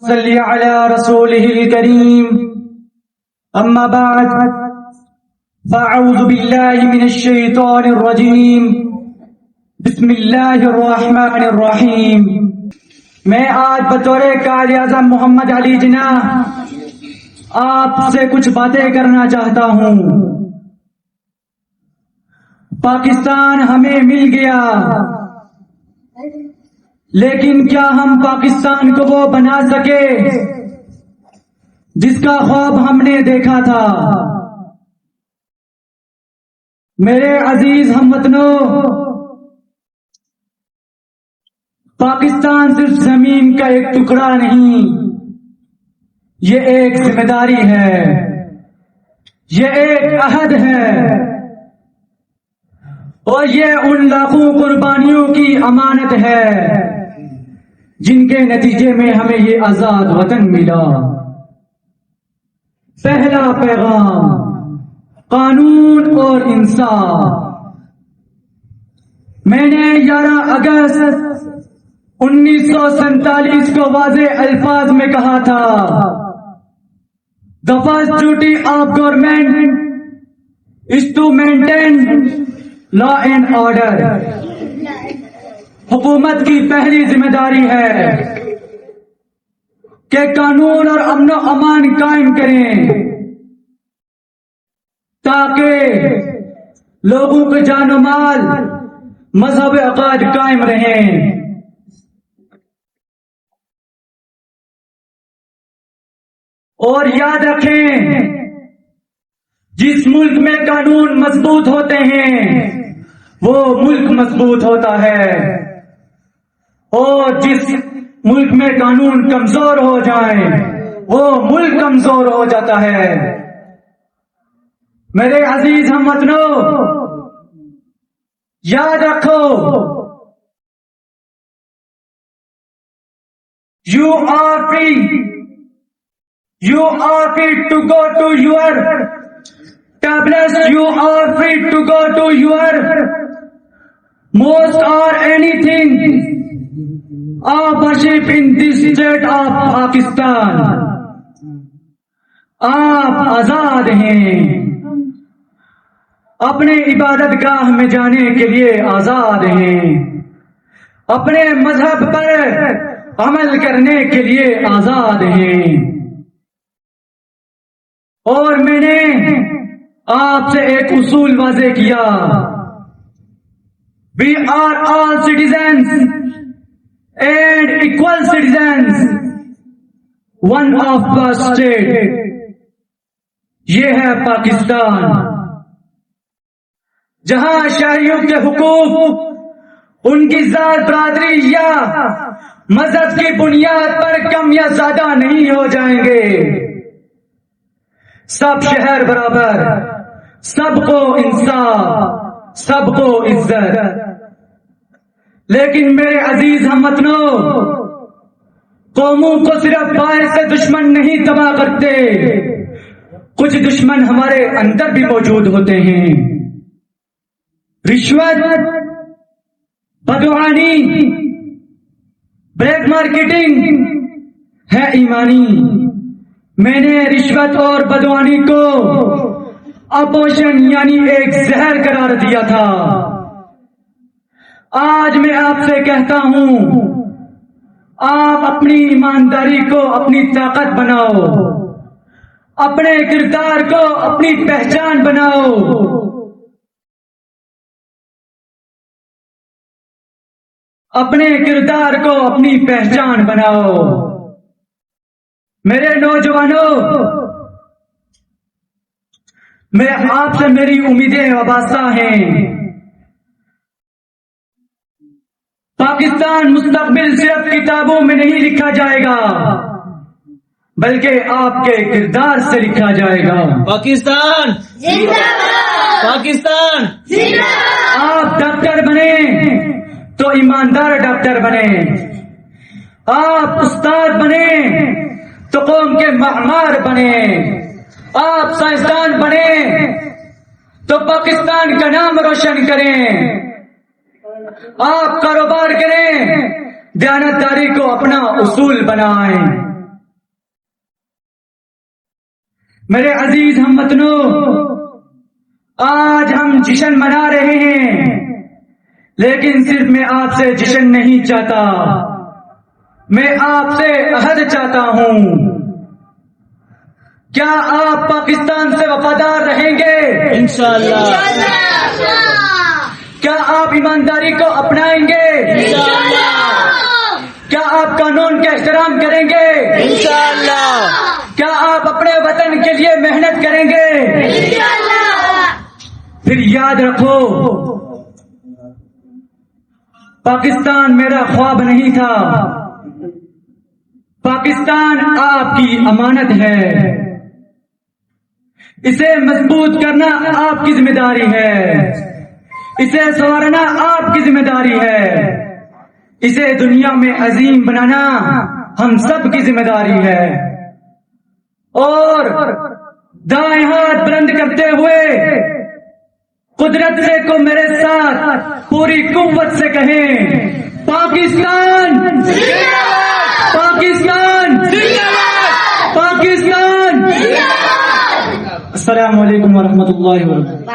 صلی علی رسولہ الکریم اما بعد فاعوذ باللہ من الشیطان الرجیم بسم اللہ الرحمن الرحیم۔ میں آج بطور قائد اعظم محمد علی جناح آپ سے کچھ باتیں کرنا چاہتا ہوں۔ پاکستان ہمیں مل گیا، لیکن کیا ہم پاکستان کو وہ بنا سکے جس کا خواب ہم نے دیکھا تھا؟ میرے عزیز ہم وطنوں، پاکستان صرف زمین کا ایک ٹکڑا نہیں، یہ ایک ذمہ داری ہے، یہ ایک عہد ہے، اور یہ ان لاکھوں قربانیوں کی امانت ہے جن کے نتیجے میں ہمیں یہ آزاد وطن ملا۔ پہلا پیغام، قانون اور انصاف۔ میں نے 11 اگست 1947 کو واضح الفاظ میں کہا تھا، The first duty of government is to maintain law and order۔ حکومت کی پہلی ذمہ داری ہے کہ قانون اور امن و امان قائم کریں تاکہ لوگوں کے جان و مال، مذہب و عقائد قائم رہیں۔ اور یاد رکھیں، جس ملک میں قانون مضبوط ہوتے ہیں وہ ملک مضبوط ہوتا ہے، اور جس ملک میں قانون کمزور ہو جائیں وہ ملک کمزور ہو جاتا ہے۔ میرے عزیز ہم وطنوں، یاد رکھو، you are free to go to your tablets, you are free to go to your mosque or anything of worship in this state of Pakistan۔ آپ آزاد ہیں، اپنے عبادت گاہ میں جانے کے لیے آزاد ہیں، اپنے مذہب پر عمل کرنے کے لیے آزاد ہیں۔ اور میں نے آپ سے ایک اصول واضح کیا، We are all citizens and equal citizens one of the state۔ یہ ہے پاکستان، جہاں شہریوں کے حقوق ان کی ذات، برادری یا مذہب کی بنیاد پر کم یا زیادہ نہیں ہو جائیں گے۔ سب شہر برابر، سب کو انصاف، سب کو عزت۔ لیکن میرے عزیز ہم وطنوں، قوموں کو صرف باہر سے دشمن نہیں تباہ کرتے، کچھ دشمن ہمارے اندر بھی موجود ہوتے ہیں۔ رشوت، بدعنوانی، بلیک مارکیٹنگ ہے ایمانی۔ میں نے رشوت اور بدعنوانی کو اپوزیشن یعنی ایک زہر قرار دیا تھا۔ آج میں آپ سے کہتا ہوں، آپ اپنی ایمانداری کو اپنی طاقت بناؤ، اپنے کردار کو اپنی پہچان بناؤ۔ اپنے کردار کو اپنی پہچان بناؤ۔ میرے نوجوانوں، میں آپ سے میری امیدیں وابستہ ہیں۔ پاکستان مستقبل صرف کتابوں میں نہیں لکھا جائے گا بلکہ آپ کے کردار سے لکھا جائے گا۔ پاکستان زندہ باد! پاکستان زندہ باد! آپ ڈاکٹر بنے تو ایماندار ڈاکٹر بنے، آپ استاد بنے تو قوم کے معمار بنے، آپ سائنسدان بنے تو پاکستان کا نام روشن کریں، آپ کاروبار کریں، دیانتداری کو اپنا اصول بنائیں۔ میرے عزیز ہم وطنوں، آج ہم جشن منا رہے ہیں، لیکن صرف میں آپ سے جشن نہیں چاہتا، میں آپ سے عہد چاہتا ہوں۔ کیا آپ پاکستان سے وفادار رہیں گے؟ انشاءاللہ، کیا آپ ایمانداری کو اپنائیں گے؟ کیا آپ قانون کا احترام کریں گے؟ انشاءاللہ، کیا آپ اپنے وطن کے لیے محنت کریں گے؟ پھر یاد رکھو، پاکستان میرا خواب نہیں تھا، پاکستان آپ کی امانت ہے، اسے مضبوط کرنا آپ کی ذمہ داری ہے، اسے سنوارنا آپ کی ذمہ داری ہے، اسے دنیا میں عظیم بنانا ہم سب کی ذمہ داری ہے۔ اور دائیں ہاتھ بلند کرتے ہوئے قدرت سے کو میرے ساتھ پوری قوت سے کہیں، پاکستان پاکستان پاکستان۔ السلام علیکم ورحمۃ اللہ وبرکاتہ۔